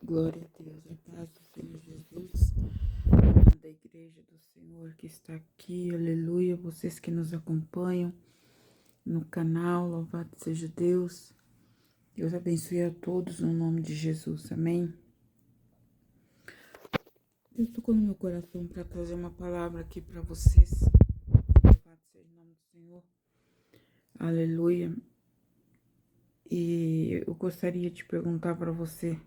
Glória a Deus, a paz do Senhor Jesus, amada igreja do Senhor que está aqui, aleluia, vocês que nos acompanham no canal, louvado seja Deus. Deus abençoe a todos no nome de Jesus, amém. Deus tocou no meu coração para trazer uma palavra aqui para vocês, louvado seja o nome do Senhor, aleluia. E eu gostaria de perguntar para você,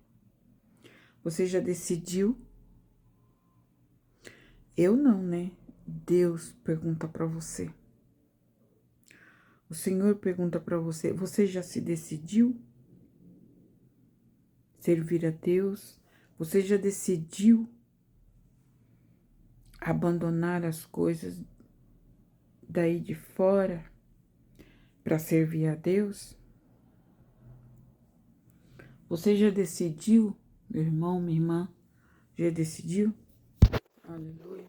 você já decidiu? Eu não, né? Deus pergunta para você. O Senhor pergunta para você, você já se decidiu servir a Deus? Você já decidiu abandonar as coisas daí de fora para servir a Deus? Você já decidiu, meu irmão, minha irmã? Já decidiu? Aleluia.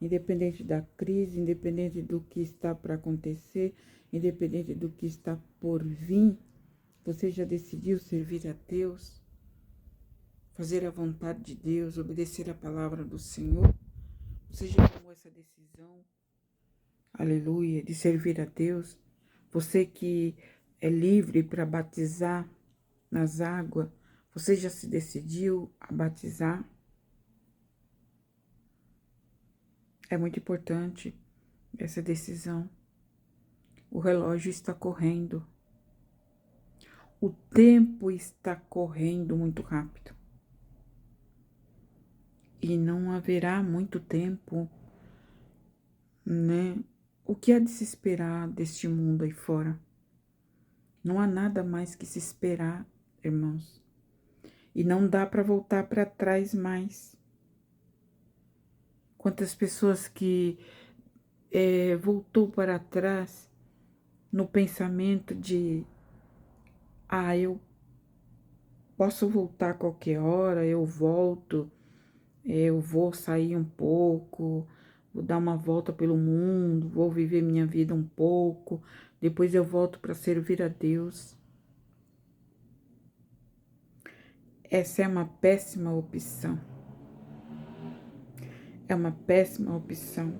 Independente da crise, independente do que está para acontecer, independente do que está por vir, você já decidiu servir a Deus? Fazer a vontade de Deus, obedecer a palavra do Senhor? Você já tomou essa decisão, aleluia, de servir a Deus? Você que é livre para batizar nas águas, você já se decidiu a batizar? É muito importante essa decisão. O relógio está correndo. O tempo está correndo muito rápido. E não haverá muito tempo, né? O que há de se esperar deste mundo aí fora? Não há nada mais que se esperar, irmãos. E não dá para voltar para trás mais. Quantas pessoas que voltou para trás no pensamento de eu posso voltar a qualquer hora, eu volto, eu vou sair um pouco, vou dar uma volta pelo mundo, vou viver minha vida um pouco, depois eu volto para servir a Deus. Essa é uma péssima opção. É uma péssima opção.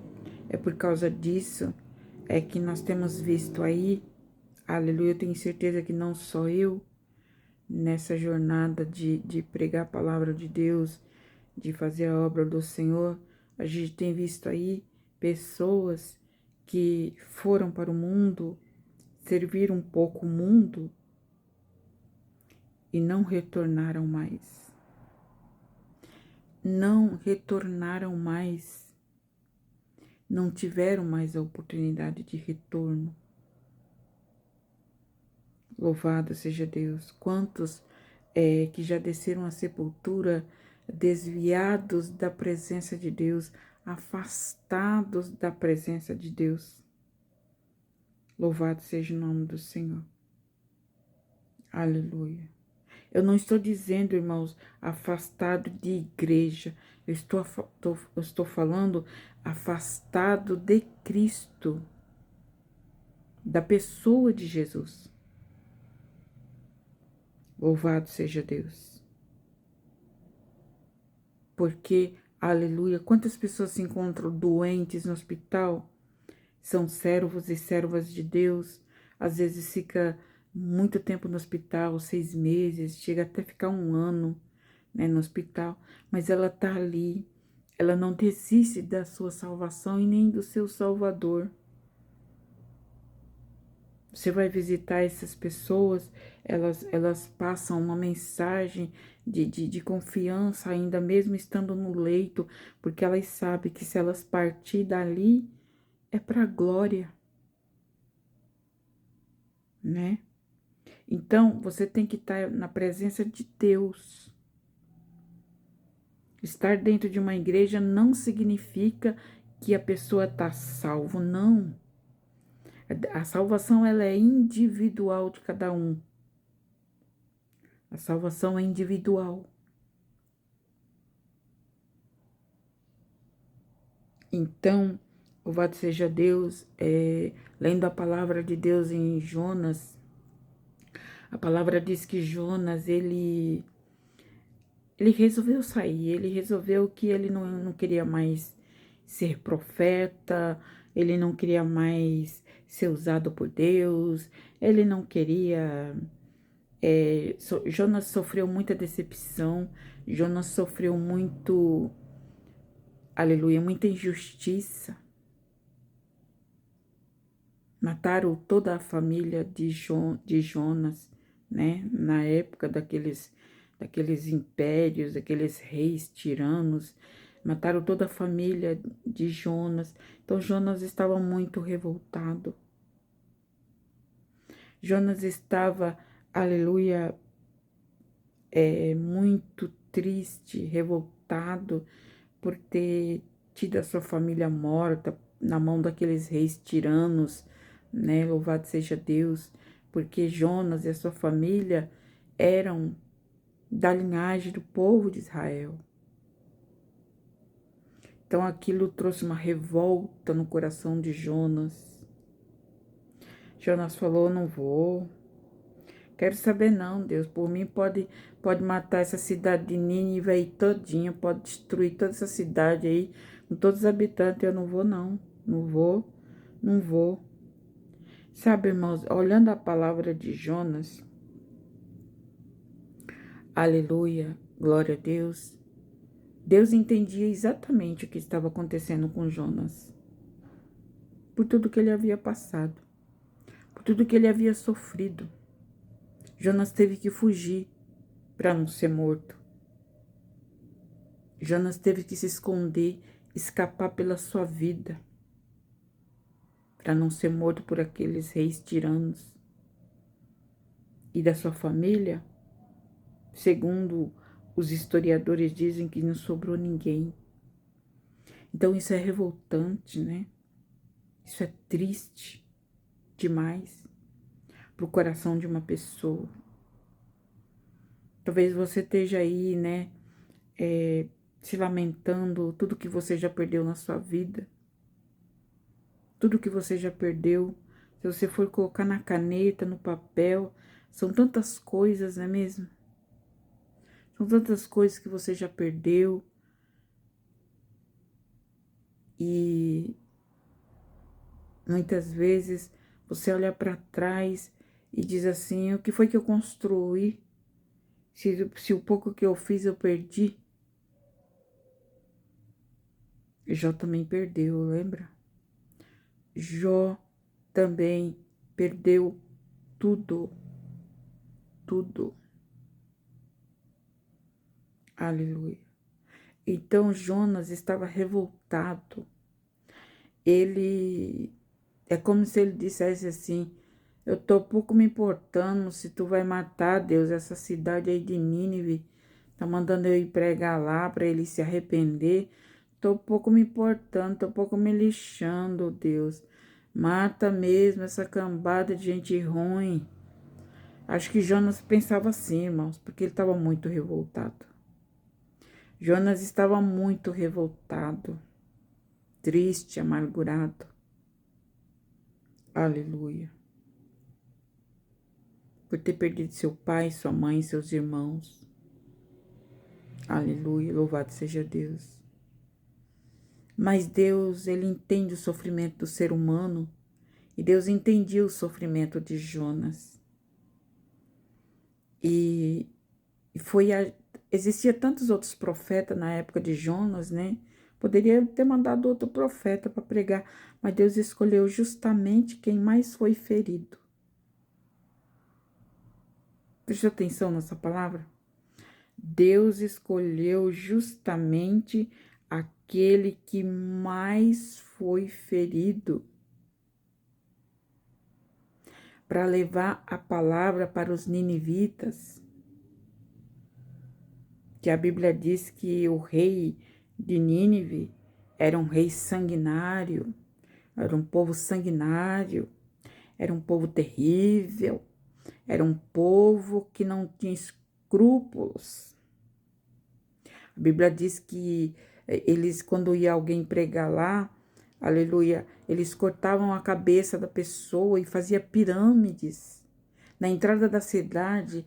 É por causa disso que nós temos visto aí, aleluia, eu tenho certeza que não só eu, nessa jornada de pregar a palavra de Deus, de fazer a obra do Senhor, a gente tem visto aí pessoas que foram para o mundo, serviram um pouco o mundo e não retornaram mais. Não retornaram mais. Não tiveram mais a oportunidade de retorno. Louvado seja Deus. Quantos que já desceram à sepultura, desviados da presença de Deus, afastados da presença de Deus. Louvado seja o nome do Senhor. Aleluia. Eu não estou dizendo, irmãos, afastado de igreja. Eu estou falando afastado de Cristo, da pessoa de Jesus. Louvado seja Deus. Porque, aleluia, quantas pessoas se encontram doentes no hospital? São servos e servas de Deus. Às vezes fica muito tempo no hospital, 6 meses, chega até ficar 1 ano, né, no hospital. Mas ela está ali, ela não desiste da sua salvação e nem do seu Salvador. Você vai visitar essas pessoas, elas passam uma mensagem de confiança, ainda mesmo estando no leito, porque elas sabem que se elas partir dali, é para a glória, né? Então, você tem que estar na presença de Deus. Estar dentro de uma igreja não significa que a pessoa está salvo, não. A salvação, ela é individual de cada um. A salvação é individual. Então, louvado seja Deus, lendo a palavra de Deus em Jonas, a palavra diz que Jonas, ele ele resolveu sair, ele resolveu que ele não queria mais ser profeta, ele não queria mais ser usado por Deus, ele não queria. Jonas sofreu muita decepção, Jonas sofreu muito, aleluia, muita injustiça. Mataram toda a família de Jonas, né? Na época daqueles impérios, daqueles reis tiranos. Mataram toda a família de Jonas. Então Jonas estava muito revoltado. Jonas estava, aleluia, muito triste, revoltado por ter tido a sua família morta na mão daqueles reis tiranos, né? Louvado seja Deus, porque Jonas e a sua família eram da linhagem do povo de Israel. Então aquilo trouxe uma revolta no coração de Jonas. Jonas falou: não vou. Quero saber não, Deus. Por mim pode matar essa cidade de Nínive aí todinha, pode destruir toda essa cidade aí, com todos os habitantes. Eu não vou não, não vou, não vou. Sabe, irmãos, olhando a palavra de Jonas, aleluia, glória a Deus. Deus entendia exatamente o que estava acontecendo com Jonas. Por tudo que ele havia passado, por tudo que ele havia sofrido. Jonas teve que fugir para não ser morto. Jonas teve que se esconder, escapar pela sua vida, para não ser morto por aqueles reis tiranos. E da sua família, segundo os historiadores dizem que não sobrou ninguém. Então isso é revoltante, né? Isso é triste demais para o coração de uma pessoa. Talvez você esteja aí, né, se lamentando tudo que você já perdeu na sua vida. Tudo que você já perdeu. Se você for colocar na caneta, no papel, são tantas coisas, não é mesmo? São tantas coisas que você já perdeu. E muitas vezes você olha para trás e diz assim: o que foi que eu construí? Se o pouco que eu fiz eu perdi. Jó também perdeu, lembra? Jó também perdeu tudo, tudo. Aleluia. Então Jonas estava revoltado. Ele é como se ele dissesse assim: eu tô pouco me importando se tu vai matar, Deus, essa cidade aí de Nínive. Tá mandando eu ir pregar lá para ele se arrepender. Tô pouco me importando, tô pouco me lixando, Deus. Mata mesmo essa cambada de gente ruim. Acho que Jonas pensava assim, irmãos, porque ele estava muito revoltado. Jonas estava muito revoltado, triste, amargurado. Aleluia. Por ter perdido seu pai, sua mãe, seus irmãos. Aleluia, louvado seja Deus. Mas Deus, ele entende o sofrimento do ser humano. E Deus entendia o sofrimento de Jonas. E existia tantos outros profetas na época de Jonas, né? Poderia ter mandado outro profeta para pregar, mas Deus escolheu justamente quem mais foi ferido. Preste atenção nessa palavra. Deus escolheu justamente aquele que mais foi ferido para levar a palavra para os ninivitas. Que a Bíblia diz que o rei de Nínive era um rei sanguinário, era um povo sanguinário, era um povo terrível, era um povo que não tinha escrúpulos. A Bíblia diz que eles, quando ia alguém pregar lá, aleluia, eles cortavam a cabeça da pessoa e faziam pirâmides. Na entrada da cidade,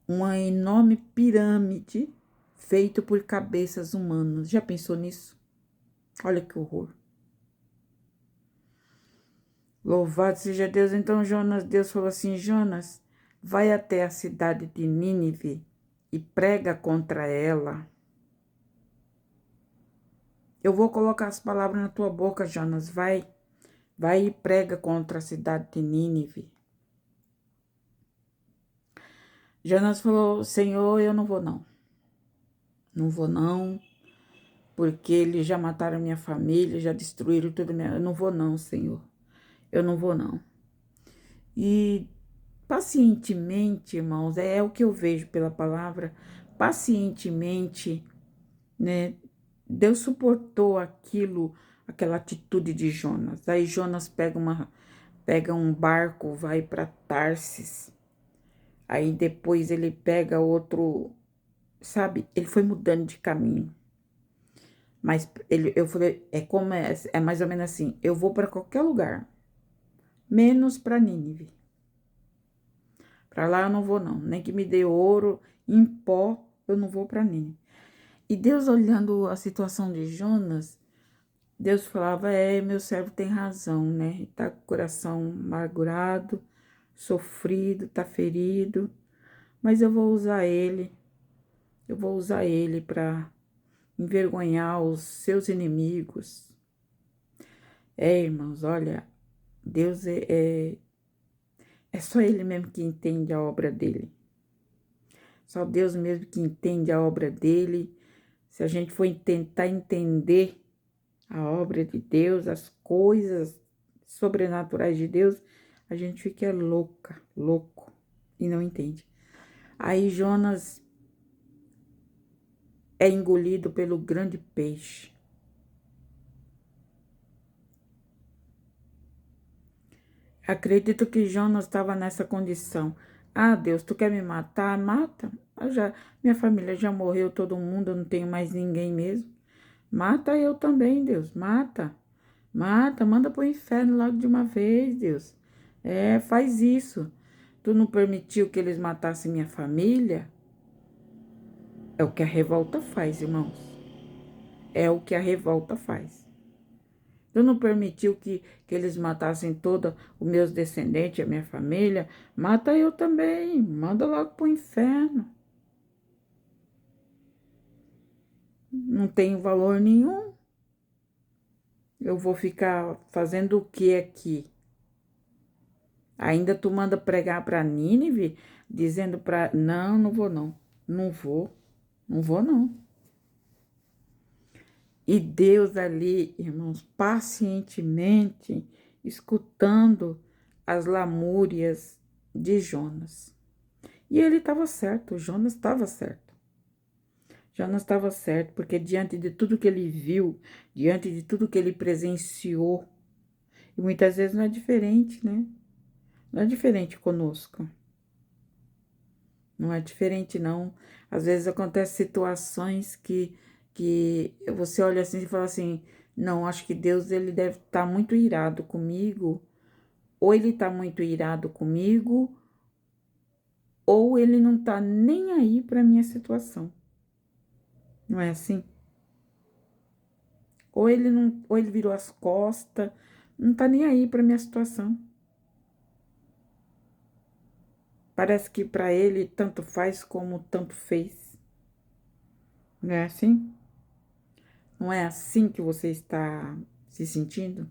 uma enorme pirâmide feita por cabeças humanas. Já pensou nisso? Olha que horror. Louvado seja Deus. Então Deus falou assim, Jonas, vai até a cidade de Nínive e prega contra ela. Eu vou colocar as palavras na tua boca, Jonas. Vai e prega contra a cidade de Nínive. Jonas falou, Senhor, eu não vou não. Não vou não, porque eles já mataram minha família, já destruíram tudo. Eu não vou não, Senhor. Eu não vou não. E pacientemente, irmãos, é o que eu vejo pela palavra, pacientemente, né? Deus suportou aquela atitude de Jonas. Aí Jonas pega um barco, vai para Tarsis. Aí depois ele pega outro, sabe? Ele foi mudando de caminho. Mas eu falei, é mais ou menos assim, eu vou para qualquer lugar, menos para Nínive. Para lá eu não vou não, nem que me dê ouro em pó, eu não vou para Nínive. E Deus olhando a situação de Jonas, Deus falava, meu servo tem razão, né? Tá com o coração amargurado, sofrido, tá ferido, mas eu vou usar ele para envergonhar os seus inimigos. Irmãos, olha, Deus é só ele mesmo que entende a obra dele. Só Deus mesmo que entende a obra dele. Se a gente for tentar entender a obra de Deus, as coisas sobrenaturais de Deus, a gente fica louco e não entende. Aí Jonas é engolido pelo grande peixe. Acredito que Jonas estava nessa condição. Ah, Deus, tu quer me matar? Mata. Minha família já morreu, todo mundo, eu não tenho mais ninguém mesmo. Mata eu também, Deus, mata. Mata, manda pro inferno logo de uma vez, Deus. Faz isso. Tu não permitiu que eles matassem minha família? É o que a revolta faz, irmãos. É o que a revolta faz. Tu não permitiu que eles matassem todos os meus descendentes, a minha família? Mata eu também. Manda logo pro inferno. Não tem valor nenhum. Eu vou ficar fazendo o que aqui? Ainda tu manda pregar para Nínive, dizendo para... Não, não vou não. Não vou não. E Deus ali, irmãos, pacientemente escutando as lamúrias de Jonas. E ele estava certo, Jonas estava certo. Jonas estava certo, porque diante de tudo que ele viu, diante de tudo que ele presenciou, e muitas vezes não é diferente, né? Não é diferente conosco. Não é diferente, não. Às vezes acontecem situações que você olha assim e fala assim, não, acho que Deus ele deve estar muito irado comigo, ou ele está muito irado comigo, ou ele não está nem aí para minha situação. Não é assim? Ou ele virou as costas, não está nem aí para minha situação. Parece que para ele tanto faz como tanto fez. Não é assim? Não é assim que você está se sentindo?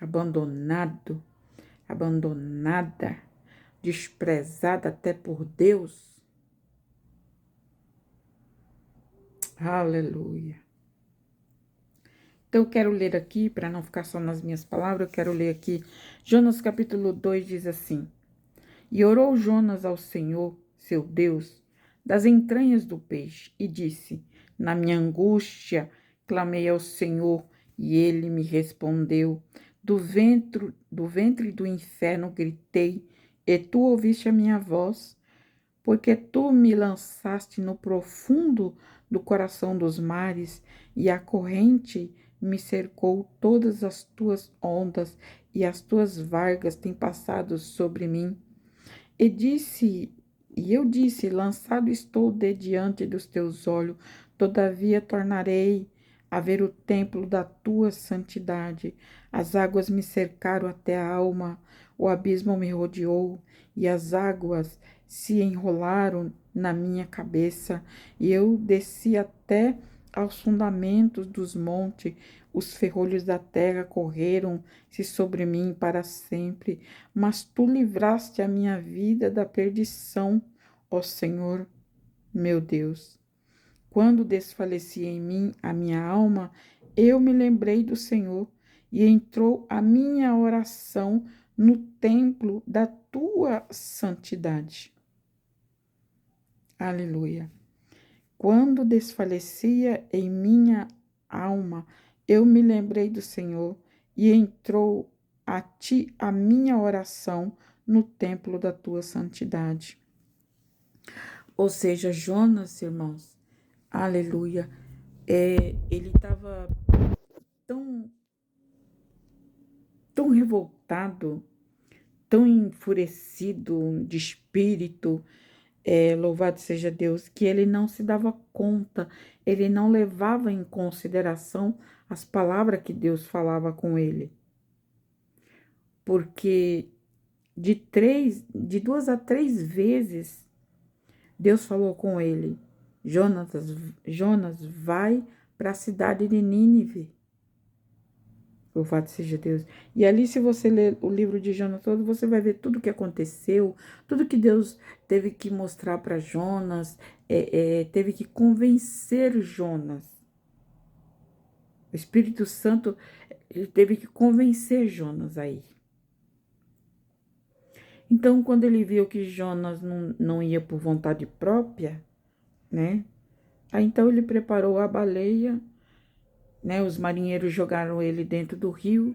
Abandonado, abandonada, desprezada até por Deus? Aleluia. Então, eu quero ler aqui, para não ficar só nas minhas palavras, eu quero ler aqui. Jonas capítulo 2 diz assim: E orou Jonas ao Senhor, seu Deus, das entranhas do peixe, e disse: Na minha angústia, clamei ao Senhor, e ele me respondeu. Do ventre do inferno gritei, e tu ouviste a minha voz, porque tu me lançaste no profundo do coração dos mares, e a corrente me cercou todas as tuas ondas, e as tuas vargas têm passado sobre mim. E eu disse, lançado estou de diante dos teus olhos, todavia tornarei a ver o templo da tua santidade. As águas me cercaram até a alma, o abismo me rodeou, e as águas se enrolaram na minha cabeça, e eu desci até aos fundamentos dos montes, os ferrolhos da terra correram-se sobre mim para sempre, mas tu livraste a minha vida da perdição, ó Senhor, meu Deus. Quando desfalecia em mim a minha alma, eu me lembrei do Senhor e entrou a minha oração no templo da tua santidade. Aleluia. Quando desfalecia em minha alma, eu me lembrei do Senhor e entrou a ti a minha oração no templo da tua santidade. Ou seja, Jonas, irmãos, aleluia, ele estava tão, tão revoltado, tão enfurecido de espírito, louvado seja Deus, que ele não se dava conta, ele não levava em consideração as palavras que Deus falava com ele. Porque de 2 a 3 vezes, Deus falou com ele, Jonas, vai para a cidade de Nínive. Louvado seja Deus. E ali, se você ler o livro de Jonas todo, você vai ver tudo o que aconteceu, tudo que Deus teve que mostrar para Jonas, teve que convencer Jonas. O Espírito Santo teve que convencer Jonas aí. Então, quando ele viu que Jonas não ia por vontade própria, né? Aí, então, ele preparou a baleia, né? Os marinheiros jogaram ele dentro do rio,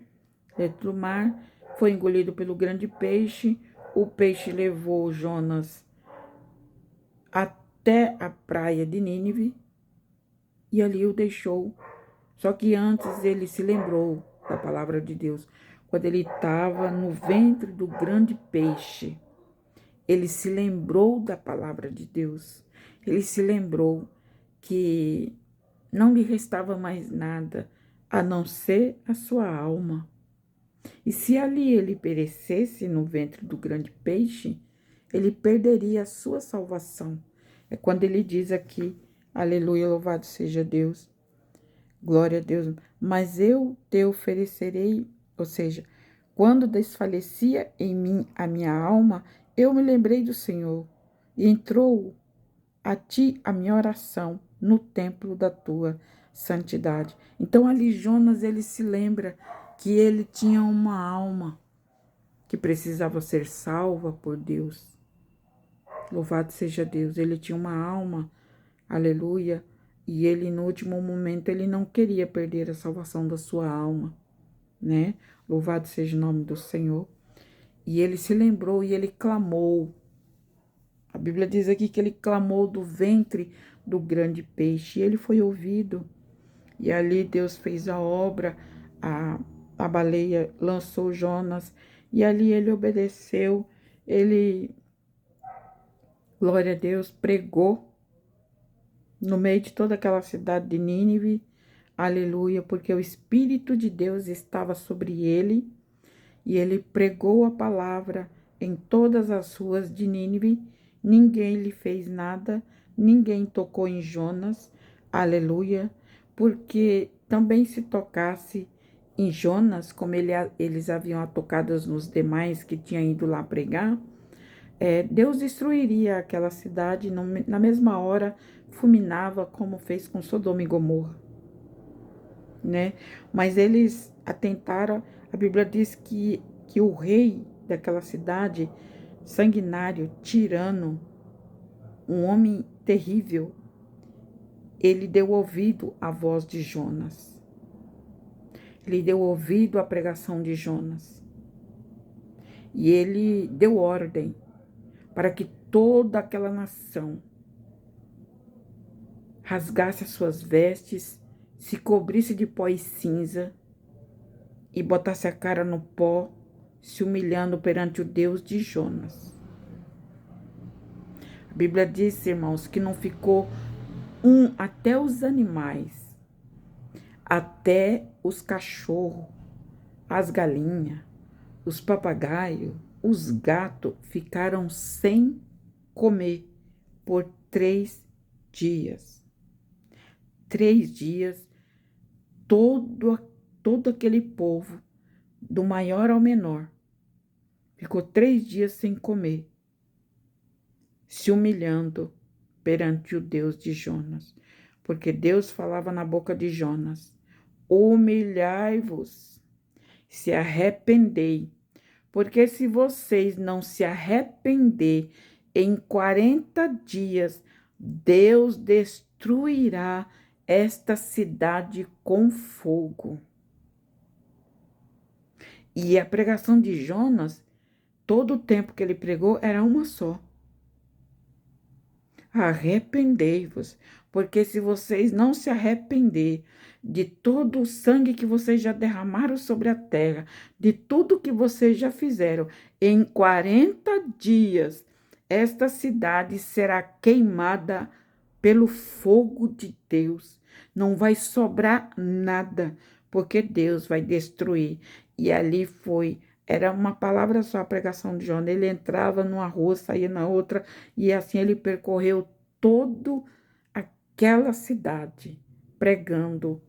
dentro do mar, foi engolido pelo grande peixe. O peixe levou Jonas até a praia de Nínive e ali o deixou. Só que antes ele se lembrou da palavra de Deus. Quando ele estava no ventre do grande peixe, ele se lembrou da palavra de Deus. Ele se lembrou que não lhe restava mais nada a não ser a sua alma. E se ali ele perecesse no ventre do grande peixe, ele perderia a sua salvação. É quando ele diz aqui, aleluia, louvado seja Deus, glória a Deus, mas eu te oferecerei, ou seja, quando desfalecia em mim a minha alma, eu me lembrei do Senhor, e entrou a ti a minha oração no templo da tua santidade. Então ali Jonas, ele se lembra que ele tinha uma alma que precisava ser salva por Deus. Louvado seja Deus, ele tinha uma alma, aleluia, e ele no último momento ele não queria perder a salvação da sua alma, né? Louvado seja o nome do Senhor. E ele se lembrou e ele clamou. A Bíblia diz aqui que ele clamou do ventre do grande peixe e ele foi ouvido. E ali Deus fez a obra, a baleia lançou Jonas e ali ele obedeceu, ele, glória a Deus, pregou no meio de toda aquela cidade de Nínive, aleluia, porque o Espírito de Deus estava sobre ele e ele pregou a palavra em todas as ruas de Nínive. Ninguém lhe fez nada, ninguém tocou em Jonas, aleluia, porque também se tocasse em Jonas, como eles haviam tocado nos demais que tinham ido lá pregar, Deus destruiria aquela cidade, na mesma hora fulminava, como fez com Sodoma e Gomorra, né? Mas eles atentaram, a Bíblia diz que o rei daquela cidade, sanguinário, tirano, um homem terrível, ele deu ouvido à voz de Jonas. Ele deu ouvido à pregação de Jonas. E ele deu ordem para que toda aquela nação rasgasse as suas vestes, se cobrisse de pó e cinza e botasse a cara no pó, se humilhando perante o Deus de Jonas. A Bíblia diz, irmãos, que não ficou até os animais, até os cachorros, as galinhas, os papagaios, os gatos ficaram sem comer por 3 dias. 3 dias, todo aquele povo, do maior ao menor, ficou 3 dias sem comer, se humilhando perante o Deus de Jonas. Porque Deus falava na boca de Jonas: humilhai-vos, se arrependei. Porque se vocês não se arrepender, em 40 dias, Deus destruirá esta cidade com fogo. E a pregação de Jonas, todo o tempo que ele pregou, era uma só: arrependei-vos, porque se vocês não se arrepender de todo o sangue que vocês já derramaram sobre a terra, de tudo que vocês já fizeram, em 40 dias, esta cidade será queimada pelo fogo de Deus. Não vai sobrar nada, porque Deus vai destruir. E ali era uma palavra só a pregação de Jonas. Ele entrava numa rua, saía na outra, e assim ele percorreu toda aquela cidade, pregando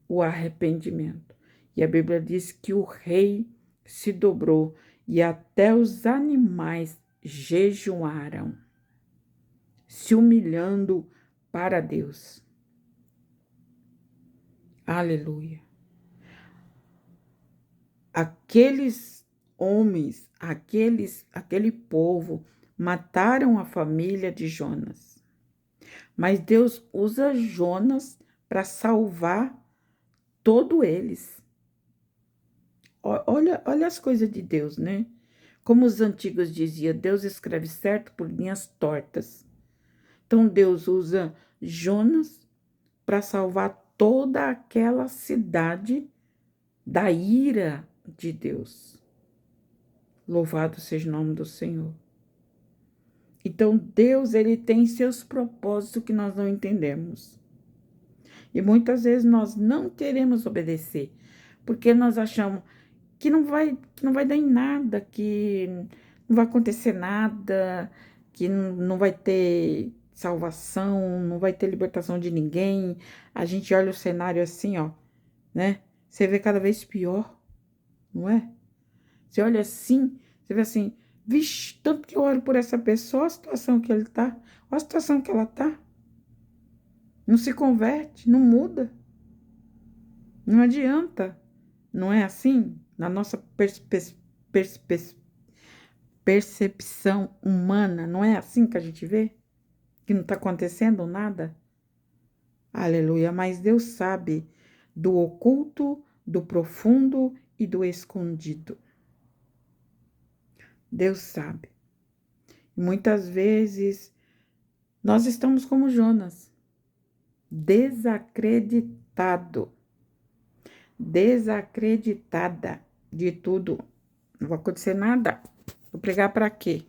o arrependimento. E a Bíblia diz que o rei se dobrou e até os animais jejuaram, se humilhando para Deus. Aleluia. Aqueles homens, aquele povo, mataram a família de Jonas. Mas Deus usa Jonas para salvar todos eles. Olha as coisas de Deus, né? Como os antigos diziam, Deus escreve certo por linhas tortas. Então Deus usa Jonas para salvar toda aquela cidade da ira de Deus. Louvado seja o nome do Senhor. Então, Deus, ele tem seus propósitos que nós não entendemos. E muitas vezes nós não queremos obedecer, porque nós achamos que não vai dar em nada, que não vai acontecer nada, que não vai ter salvação, não vai ter libertação de ninguém. A gente olha o cenário assim, ó, né? Você vê cada vez pior, não é? Você olha assim, você vê assim: vixe, tanto que eu olho por essa pessoa, a situação que ele tá, a situação que ela tá. Não se converte, não muda. Não adianta. Não é assim? Na nossa percepção humana, não é assim que a gente vê? Que não tá acontecendo nada? Aleluia. Mas Deus sabe do oculto, do profundo e do escondido. Deus sabe. Muitas vezes nós estamos como Jonas, desacreditado, desacreditada de tudo. Não vai acontecer nada. Vou pregar para quê?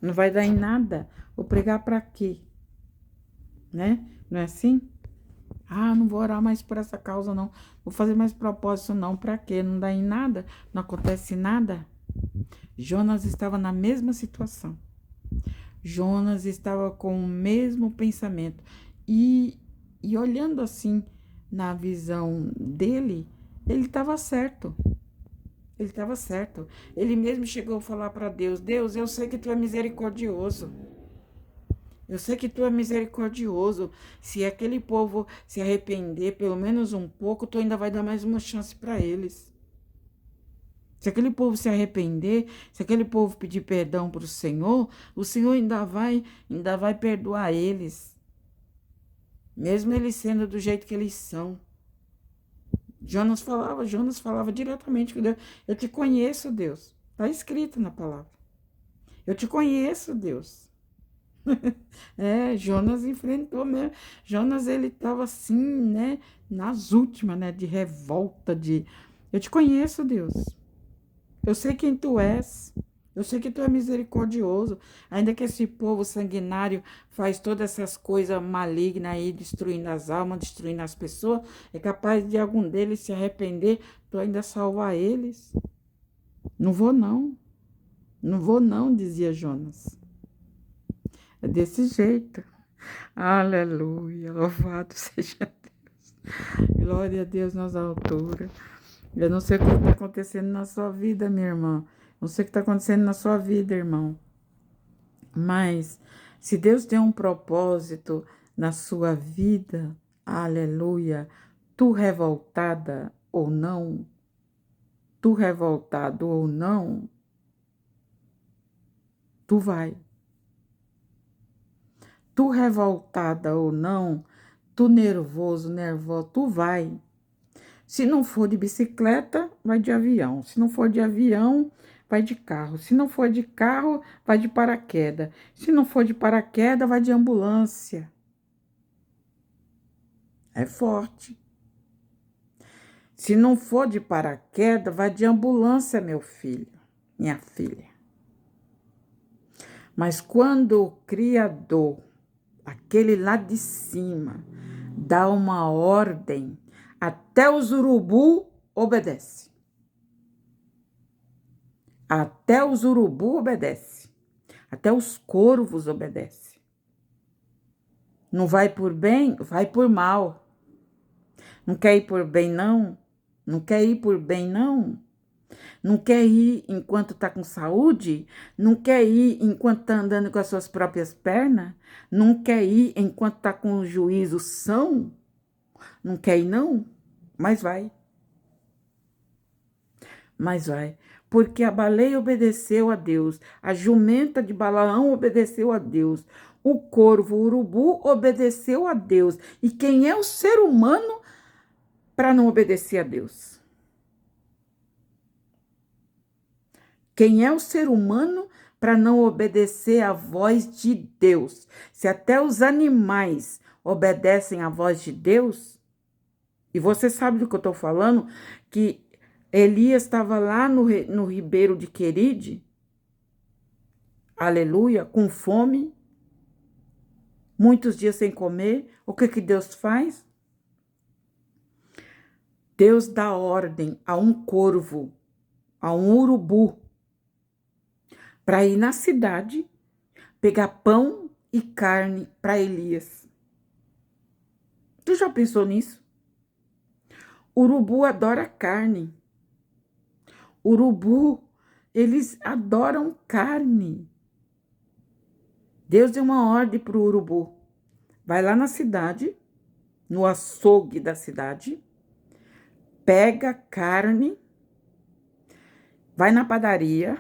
Não vai dar em nada. Vou pregar para quê? Né? Não é assim? Ah, não vou orar mais por essa causa, não. Vou fazer mais propósito, não. Para quê? Não dá em nada? Não acontece nada? Jonas estava na mesma situação. Jonas estava com o mesmo pensamento. E olhando assim, na visão dele, ele estava certo. Ele estava certo. Ele mesmo chegou a falar para Deus: Deus, eu sei que tu é misericordioso. Eu sei que tu é misericordioso. Se aquele povo se arrepender pelo menos um pouco, tu ainda vai dar mais uma chance para eles. Se aquele povo se arrepender, se aquele povo pedir perdão para o Senhor ainda vai perdoar eles. Mesmo eles sendo do jeito que eles são. Jonas falava diretamente com Deus: eu te conheço, Deus. Está escrito na palavra. Eu te conheço, Deus. Jonas enfrentou mesmo. Jonas, ele estava assim, né, nas últimas, né, de revolta, eu te conheço, Deus. Eu sei quem tu és. Eu sei que tu é misericordioso, ainda que esse povo sanguinário faz todas essas coisas malignas aí, destruindo as almas, destruindo as pessoas, é capaz de algum deles se arrepender, tu ainda salvar eles. Não vou não, não vou não, dizia Jonas. É desse jeito. Aleluia, louvado seja Deus. Glória a Deus nas alturas. Eu não sei o que está acontecendo na sua vida, minha irmã. Não sei o que está acontecendo na sua vida, irmão. Mas, se Deus tem um propósito na sua vida, aleluia, tu revoltada ou não, tu revoltado ou não, tu vai. Tu revoltada ou não, tu nervoso, nervosa, tu vai. Se não for de bicicleta, vai de avião. Se não for de avião, vai de carro. Se não for de carro, vai de paraquedas. Se não for de paraquedas, vai de ambulância. É forte. Se não for de paraquedas, vai de ambulância, meu filho, minha filha. Mas quando o Criador, aquele lá de cima, dá uma ordem, até os urubu obedecem. Até os urubu obedecem. Até os corvos obedecem. Não vai por bem, vai por mal. Não quer ir por bem, não? Não quer ir por bem, não? Não quer ir enquanto está com saúde? Não quer ir enquanto está andando com as suas próprias pernas? Não quer ir enquanto está com o juízo são? Não quer ir, não? Mas vai. Mas vai. Porque a baleia obedeceu a Deus, a jumenta de Balaão obedeceu a Deus, o corvo, o urubu obedeceu a Deus. E quem é o ser humano para não obedecer a Deus? Quem é o ser humano para não obedecer à voz de Deus? Se até os animais obedecem à voz de Deus, e você sabe do que eu estou falando, que Elias estava lá no ribeiro de Queride, aleluia, com fome, muitos dias sem comer. O que Deus faz? Deus dá ordem a um corvo, a um urubu, para ir na cidade, pegar pão e carne para Elias. Tu já pensou nisso? Urubu adora carne. Urubu, eles adoram carne. Deus deu uma ordem para o urubu. Vai lá na cidade, no açougue da cidade, pega carne, vai na padaria.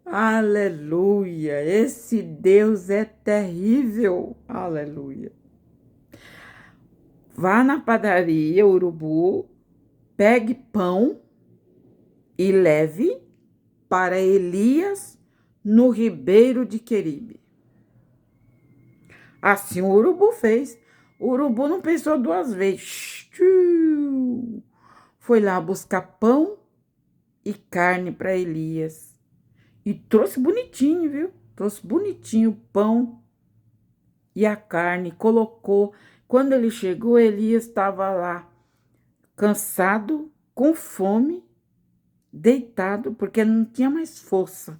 Aleluia! Esse Deus é terrível. Aleluia! Vá na padaria, urubu, pegue pão e leve para Elias no ribeiro de Queribe. Assim o urubu fez. O urubu não pensou duas vezes. Foi lá buscar pão e carne para Elias. E trouxe bonitinho, viu? Trouxe bonitinho o pão e a carne, colocou. Quando ele chegou, Elias estava lá, cansado, com fome, deitado, porque não tinha mais força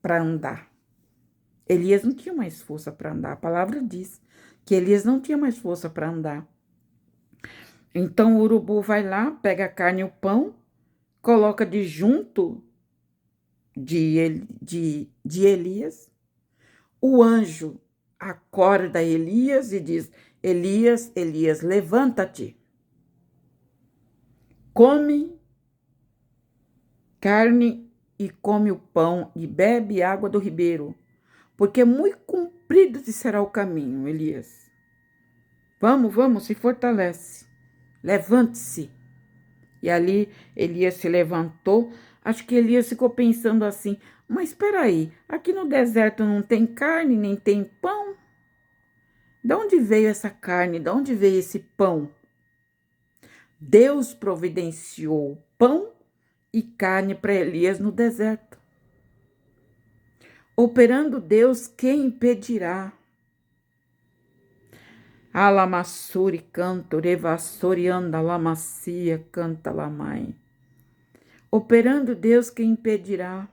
para andar. Elias não tinha mais força para andar. A palavra diz que Elias não tinha mais força para andar. Então o urubu vai lá, pega a carne e o pão, coloca de junto de Elias. O anjo acorda Elias e diz: Elias, Elias, levanta-te. Come carne e come o pão e bebe água do ribeiro, porque muito comprido te será o caminho, Elias. Vamos, se fortalece. Levante-se. E ali Elias se levantou. Acho que Elias ficou pensando assim: mas espera aí, aqui no deserto não tem carne, nem tem pão? De onde veio essa carne? De onde veio esse pão? Deus providenciou pão e carne para Elias no deserto. Operando Deus, quem impedirá? Alamassuri canto, revassori anda, lamacia, canta lamai. Operando Deus, quem impedirá?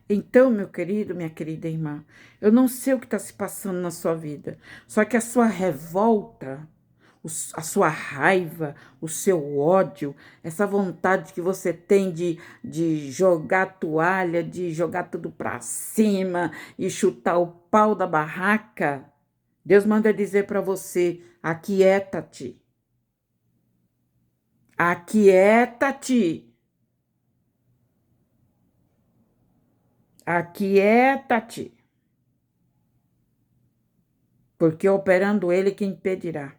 Então, meu querido, minha querida irmã, eu não sei o que está se passando na sua vida, só que a sua revolta, a sua raiva, o seu ódio, essa vontade que você tem de jogar a toalha, de jogar tudo para cima e chutar o pau da barraca, Deus manda dizer para você: aquieta-te. Aquieta-te. Aquieta-te. Porque operando ele, quem impedirá?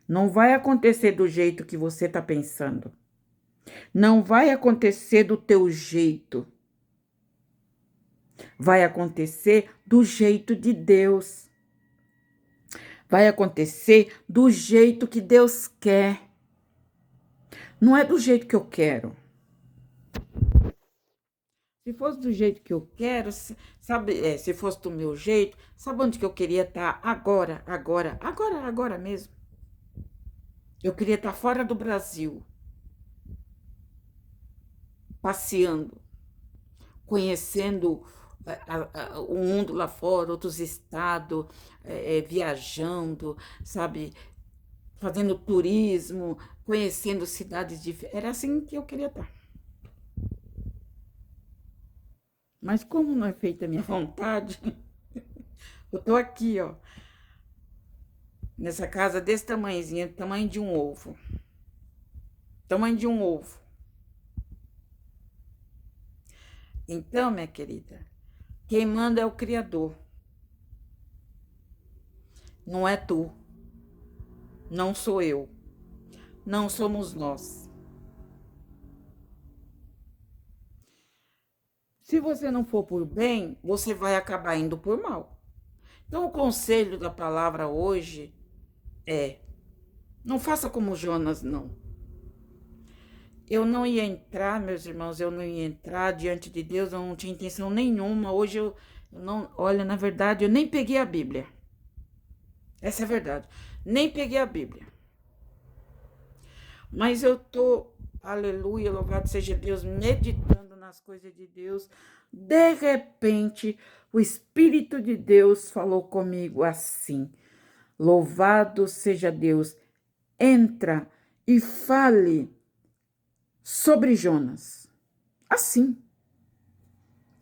Não vai acontecer do jeito que você está pensando. Não vai acontecer do teu jeito. Vai acontecer do jeito de Deus. Vai acontecer do jeito que Deus quer. Não é do jeito que eu quero. Se fosse do jeito que eu quero, sabe, se fosse do meu jeito, sabe onde que eu queria estar? Agora mesmo. Eu queria estar fora do Brasil, passeando, conhecendo o mundo lá fora, outros estados, viajando, sabe, fazendo turismo, conhecendo cidades diferentes. Era assim que eu queria estar. Mas como não é feita a minha vontade, eu tô aqui, ó, nessa casa desse tamanhozinho, tamanho de um ovo. Tamanho de um ovo. Então, minha querida, quem manda é o Criador. Não é tu. Não sou eu. Não somos nós. Se você não for por bem, você vai acabar indo por mal. Então, o conselho da palavra hoje é: não faça como Jonas, não. Eu não ia entrar, meus irmãos, eu não ia entrar diante de Deus, eu não tinha intenção nenhuma. Hoje eu não, olha, na verdade, eu nem peguei a Bíblia. Essa é a verdade. Nem peguei a Bíblia. Mas eu tô, aleluia, louvado seja Deus, meditando nas coisas de Deus. De repente, o Espírito de Deus falou comigo assim: louvado seja Deus, entra e fale sobre Jonas. Assim.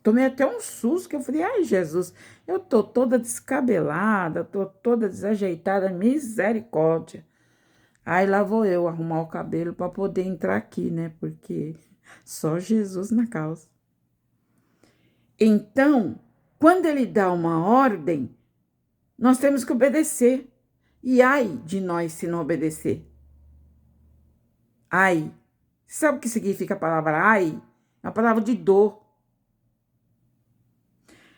Tomei até um susto, que eu falei: ai, Jesus, eu tô toda descabelada, tô toda desajeitada, misericórdia. Aí lá vou eu arrumar o cabelo para poder entrar aqui, né? Porque só Jesus na causa. Então, quando ele dá uma ordem, nós temos que obedecer. E ai de nós se não obedecer. Ai. Sabe o que significa a palavra ai? É a palavra de dor.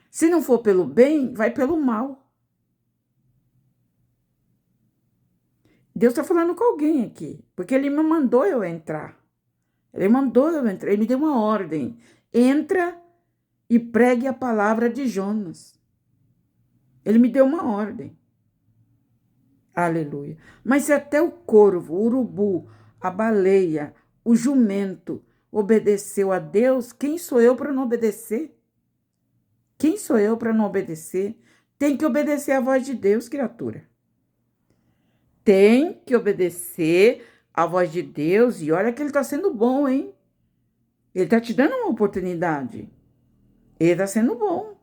Se não for pelo bem, vai pelo mal. Deus está falando com alguém aqui, porque ele me mandou eu entrar. Ele mandou eu entrar, ele me deu uma ordem. Entra e pregue a palavra de Jonas. Ele me deu uma ordem. Aleluia. Mas se até o corvo, o urubu, a baleia, o jumento obedeceu a Deus, quem sou eu para não obedecer? Quem sou eu para não obedecer? Tem que obedecer à voz de Deus, criatura. Tem que obedecer à voz de Deus. E olha que ele está sendo bom, hein? Ele está te dando uma oportunidade. Ele está sendo bom.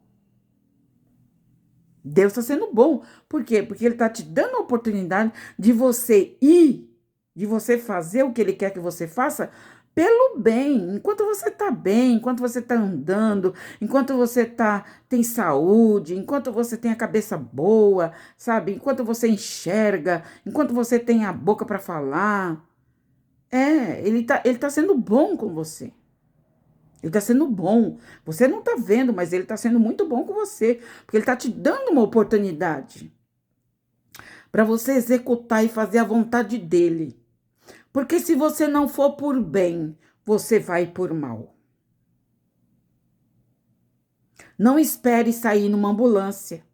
Deus está sendo bom. Por quê? Porque ele está te dando a oportunidade de você ir, de você fazer o que ele quer que você faça pelo bem. Enquanto você está bem, enquanto você está andando, enquanto você tem saúde, enquanto você tem a cabeça boa, sabe? Enquanto você enxerga, enquanto você tem a boca para falar. Ele tá sendo bom com você. Ele está sendo bom. Você não está vendo, mas ele está sendo muito bom com você. Porque ele está te dando uma oportunidade. para você executar e fazer a vontade dele. Porque se você não for por bem, você vai por mal. Não espere sair numa ambulância.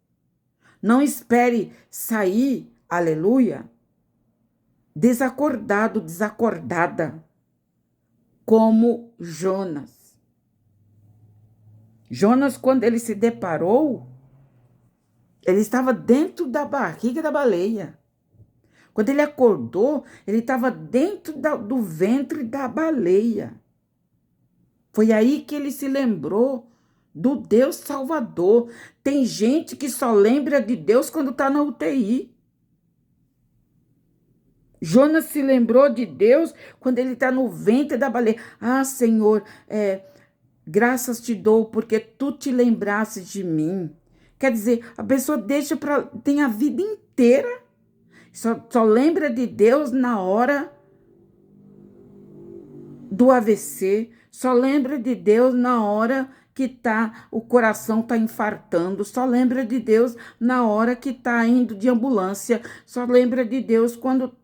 Não espere sair, aleluia, desacordado, desacordada, como Jonas. Jonas, quando ele se deparou, ele estava dentro da barriga da baleia. Quando ele acordou, ele estava dentro do ventre da baleia. Foi aí que ele se lembrou do Deus Salvador. Tem gente que só lembra de Deus quando está na UTI. Jonas se lembrou de Deus quando ele está no ventre da baleia. Ah, Senhor, graças te dou porque tu te lembraste de mim. Quer dizer, a pessoa tem a vida inteira, só lembra de Deus na hora do AVC, só lembra de Deus na hora que o coração tá infartando, só lembra de Deus na hora que tá indo de ambulância, só lembra de Deus quando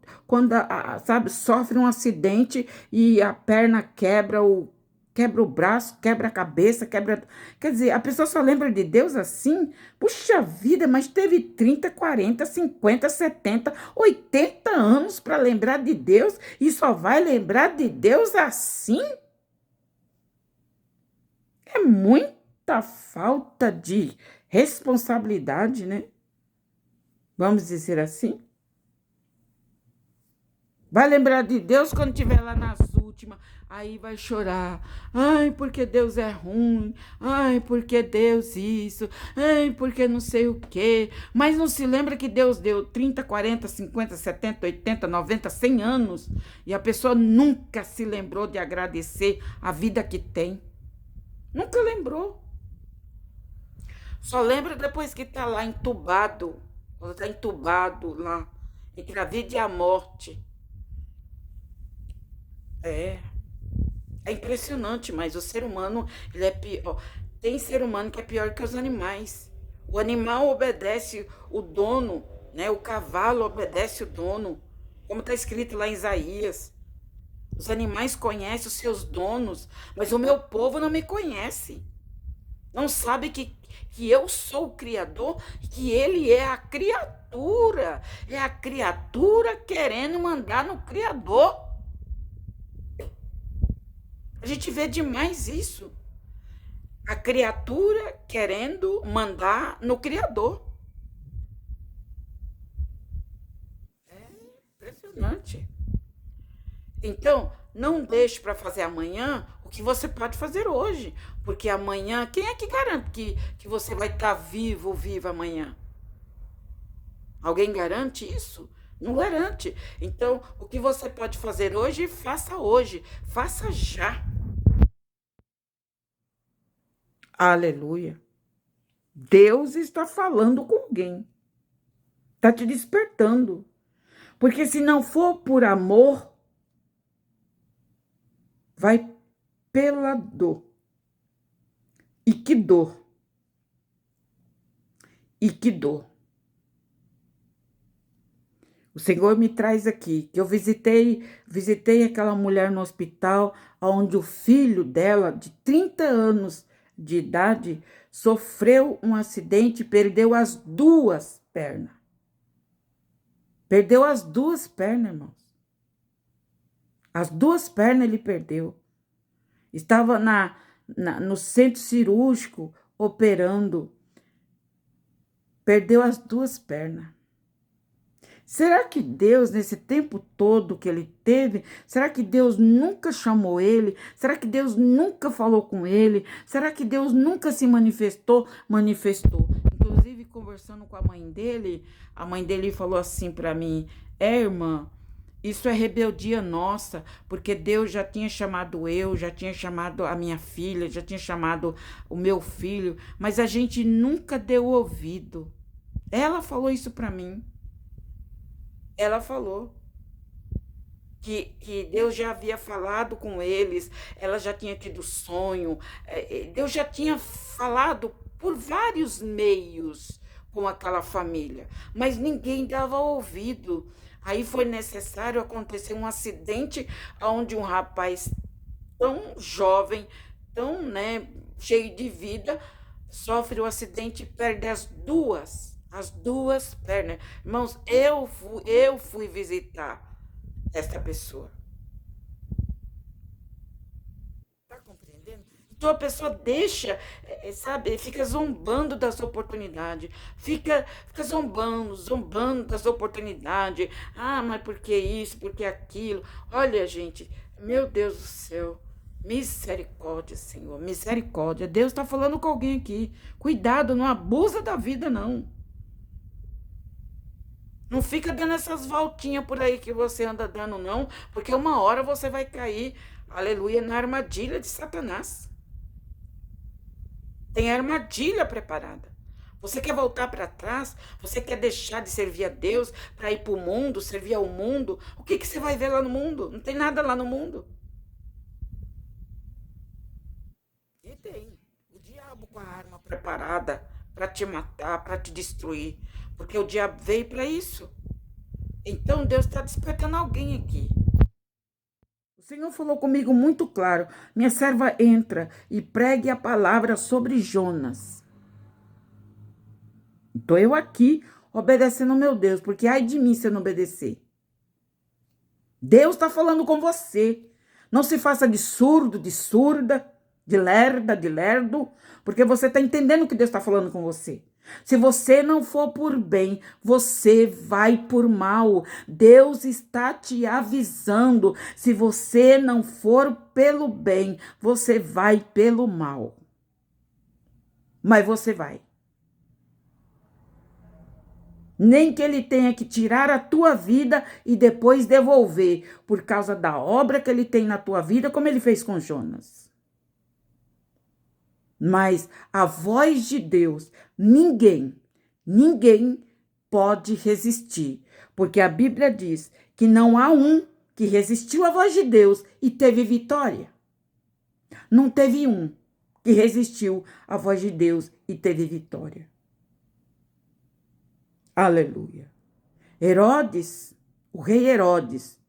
sabe, sofre um acidente e a perna quebra o braço, quebra a cabeça, Quer dizer, a pessoa só lembra de Deus assim? Puxa vida, mas teve 30, 40, 50, 70, 80 anos para lembrar de Deus e só vai lembrar de Deus assim? É muita falta de responsabilidade, né? Vamos dizer assim? Vai lembrar de Deus quando estiver lá nas últimas. Aí vai chorar. Ai, porque Deus é ruim. Ai, porque Deus isso. Ai, porque não sei o quê. Mas não se lembra que Deus deu 30, 40, 50, 70, 80, 90, 100 anos. E a pessoa nunca se lembrou de agradecer a vida que tem. Nunca lembrou. Só lembra depois que está lá entubado. Quando está entubado lá. Entre a vida e a morte. É impressionante, mas o ser humano, ele é pior. Tem ser humano que é pior que os animais. O animal obedece o dono, né? O cavalo obedece o dono, como está escrito lá em Isaías. Os animais conhecem os seus donos, mas o meu povo não me conhece. Não sabe que eu sou o Criador, que ele é a criatura. É a criatura querendo mandar no Criador. A gente vê demais isso. A criatura querendo mandar no Criador. É impressionante. Então, não deixe para fazer amanhã o que você pode fazer hoje. Porque amanhã, quem é que garante que você vai estar vivo ou viva amanhã? Alguém garante isso? Não garante. Então, o que você pode fazer hoje, faça hoje. Faça já. Aleluia. Deus está falando com alguém. Está te despertando. Porque se não for por amor, vai pela dor. E que dor. E que dor. O Senhor me traz aqui, que eu visitei aquela mulher no hospital, onde o filho dela, de 30 anos de idade, sofreu um acidente e perdeu as duas pernas. Perdeu as duas pernas, irmãos. As duas pernas ele perdeu. Estava no centro cirúrgico, operando. Perdeu as duas pernas. Será que Deus, nesse tempo todo que ele teve, será que Deus nunca chamou ele? Será que Deus nunca falou com ele? Será que Deus nunca se manifestou? Manifestou. Inclusive, conversando com a mãe dele falou assim para mim, irmã, isso é rebeldia nossa, porque Deus já tinha chamado eu, já tinha chamado a minha filha, já tinha chamado o meu filho, mas a gente nunca deu ouvido. Ela falou isso para mim. Ela falou que Deus já havia falado com eles, ela já tinha tido sonho, Deus já tinha falado por vários meios com aquela família, mas ninguém dava ouvido. Aí foi necessário acontecer um acidente onde um rapaz tão jovem, tão, né, cheio de vida, sofre o acidente e perde as duas pernas. Irmãos, eu fui visitar essa pessoa. Tá compreendendo? Então a pessoa deixa, sabe, fica zombando das oportunidades, fica zombando das oportunidades. Ah, mas por que isso, por que aquilo? Olha, gente, meu Deus do céu. Misericórdia, Senhor, misericórdia. Deus está falando com alguém aqui. Cuidado, não abusa da vida, não. Não fica dando essas voltinhas por aí que você anda dando, não, porque uma hora você vai cair, aleluia, na armadilha de Satanás. Tem armadilha preparada. Você quer voltar para trás? Você quer deixar de servir a Deus para ir para o mundo, servir ao mundo? O que, que você vai ver lá no mundo? Não tem nada lá no mundo. E tem o diabo com a arma preparada para te matar, para te destruir. Porque o diabo veio para isso. Então Deus está despertando alguém aqui. O Senhor falou comigo muito claro. Minha serva, entra e pregue a palavra sobre Jonas. Estou eu aqui obedecendo ao meu Deus, porque ai de mim se eu não obedecer. Deus está falando com você. Não se faça de surdo, de surda, de lerda, de lerdo, porque você está entendendo o que Deus está falando com você. Se você não for por bem, você vai por mal. Deus está te avisando. Se você não for pelo bem, você vai pelo mal. Mas você vai. Nem que ele tenha que tirar a tua vida e depois devolver, por causa da obra que ele tem na tua vida, como ele fez com Jonas. Mas a voz de Deus, ninguém pode resistir, porque a Bíblia diz que não há um que resistiu à voz de Deus e teve vitória. Não teve um que resistiu à voz de Deus e teve vitória. Aleluia. Herodes, o rei Herodes,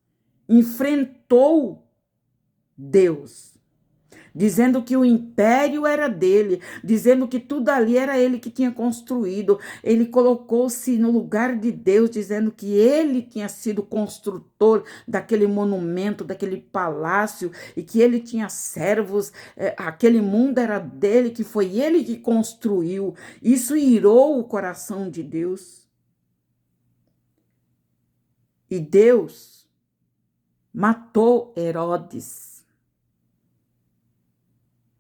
enfrentou Deus, dizendo que o império era dele, dizendo que tudo ali era ele que tinha construído. Ele colocou-se no lugar de Deus, dizendo que ele tinha sido construtor daquele monumento, daquele palácio, e que ele tinha servos, aquele mundo era dele, que foi ele que construiu. Isso irou o coração de Deus. E Deus matou Herodes,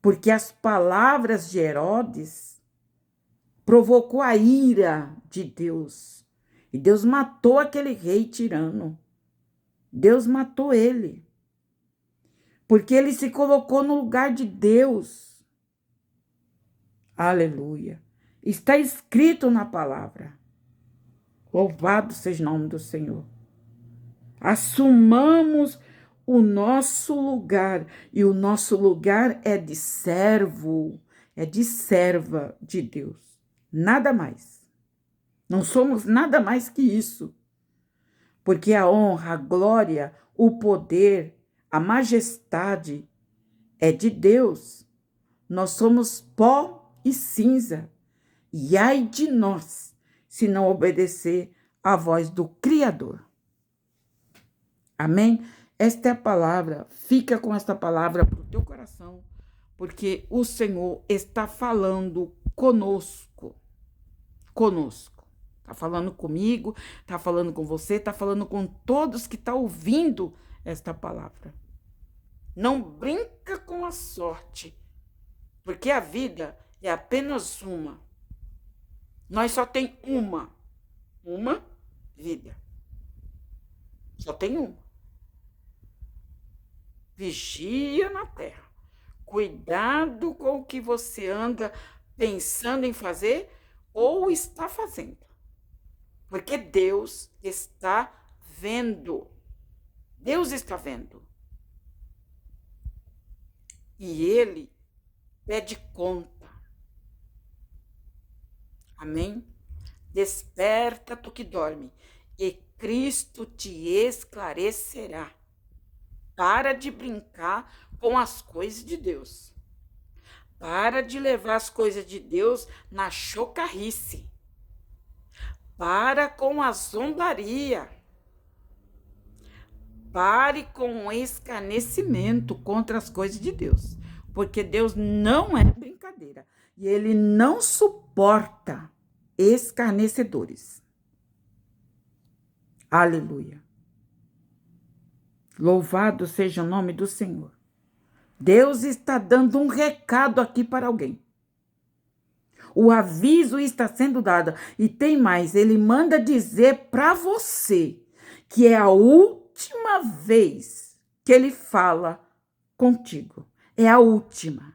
porque as palavras de Herodes provocou a ira de Deus. E Deus matou aquele rei tirano. Deus matou ele, porque ele se colocou no lugar de Deus. Aleluia. Está escrito na palavra. Louvado seja o nome do Senhor. Assumamos o nosso lugar, e o nosso lugar é de servo, é de serva de Deus. Nada mais. Não somos nada mais que isso. Porque a honra, a glória, o poder, a majestade é de Deus. Nós somos pó e cinza. E ai de nós se não obedecer à voz do Criador. Amém? Esta é a palavra. Fica com esta palavra para o teu coração, porque o Senhor está falando conosco. Conosco. Está falando comigo, está falando com você, está falando com todos que estão ouvindo esta palavra. Não brinca com a sorte, porque a vida é apenas uma. Nós só tem uma vida. Só tem uma. Vigia na terra. Cuidado com o que você anda pensando em fazer ou está fazendo. Porque Deus está vendo. Deus está vendo. E Ele pede conta. Amém? Desperta, tu que dorme, e Cristo te esclarecerá. Para de brincar com as coisas de Deus. Para de levar as coisas de Deus na chocarrice. Para com a zombaria. Pare com o escarnecimento contra as coisas de Deus. Porque Deus não é brincadeira. E Ele não suporta escarnecedores. Aleluia. Louvado seja o nome do Senhor. Deus está dando um recado aqui para alguém. O aviso está sendo dado. E tem mais, ele manda dizer para você que é a última vez que ele fala contigo. É a última.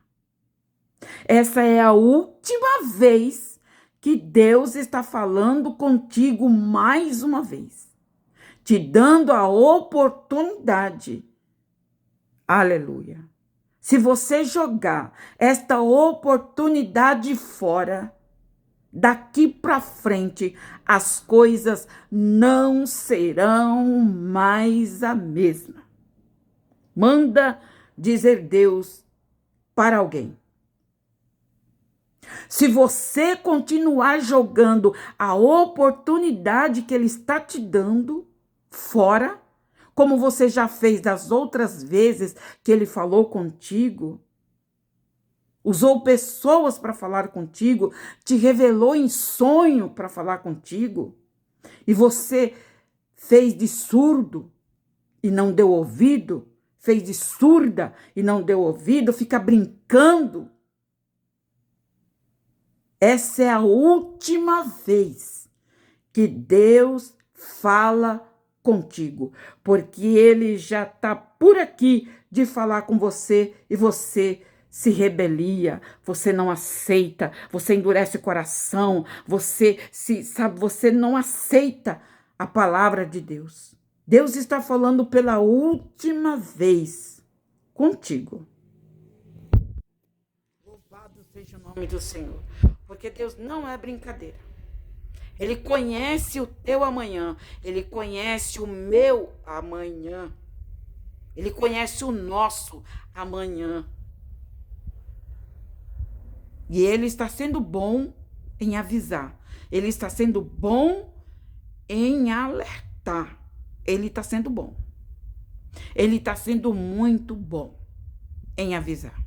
Essa é a última vez que Deus está falando contigo mais uma vez. Te dando a oportunidade. Aleluia. Se você jogar esta oportunidade fora, daqui para frente, as coisas não serão mais a mesma. Manda dizer Deus para alguém. Se você continuar jogando a oportunidade que Ele está te dando fora, como você já fez das outras vezes que Ele falou contigo, usou pessoas para falar contigo, te revelou em sonho para falar contigo, e você fez de surdo e não deu ouvido, fez de surda e não deu ouvido, fica brincando. Essa é a última vez que Deus fala contigo, porque Ele já está por aqui de falar com você e você se rebelia, você não aceita, você endurece o coração, você não aceita a palavra de Deus. Deus está falando pela última vez contigo. Louvado seja o nome do Senhor, porque Deus não é brincadeira. Ele conhece o teu amanhã, Ele conhece o meu amanhã, Ele conhece o nosso amanhã. E Ele está sendo bom em avisar, Ele está sendo bom em alertar, Ele está sendo bom. Ele está sendo muito bom em avisar.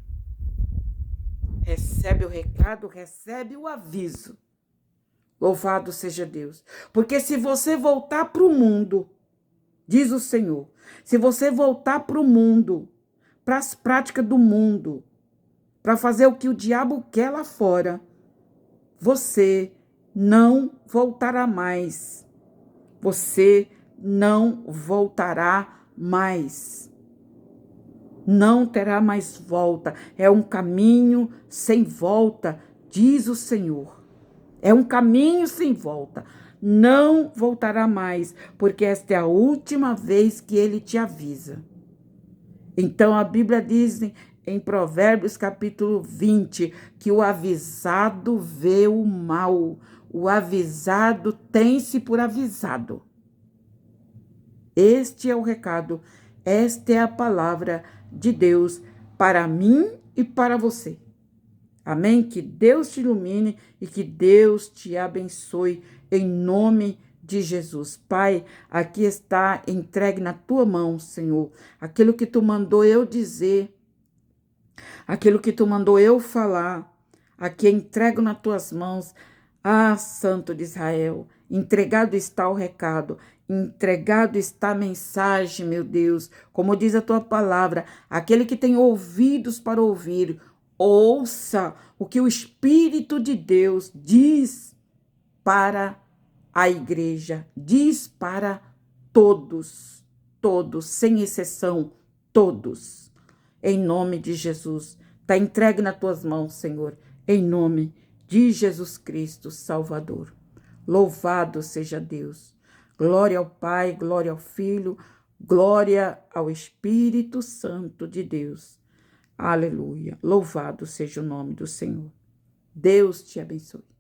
Recebe o recado, recebe o aviso. Louvado seja Deus. Porque se você voltar para o mundo, diz o Senhor, se você voltar para o mundo, para as práticas do mundo, para fazer o que o diabo quer lá fora, você não voltará mais. Você não voltará mais. Não terá mais volta. É um caminho sem volta, diz o Senhor. É um caminho sem volta. Não voltará mais, porque esta é a última vez que Ele te avisa. Então a Bíblia diz em Provérbios capítulo 20, que o avisado vê o mal. O avisado tem-se por avisado. Este é o recado, esta é a palavra de Deus para mim e para você. Amém? Que Deus te ilumine e que Deus te abençoe em nome de Jesus. Pai, aqui está entregue na tua mão, Senhor, aquilo que tu mandou eu dizer, aquilo que tu mandou eu falar, aqui entrego nas tuas mãos. Ah, Santo de Israel, entregado está o recado, entregado está a mensagem, meu Deus. Como diz a tua palavra, aquele que tem ouvidos para ouvir, ouça o que o Espírito de Deus diz para a igreja, diz para todos, todos, sem exceção, todos. Em nome de Jesus, está entregue nas tuas mãos, Senhor, em nome de Jesus Cristo, Salvador. Louvado seja Deus. Glória ao Pai, glória ao Filho, glória ao Espírito Santo de Deus. Aleluia. Louvado seja o nome do Senhor. Deus te abençoe.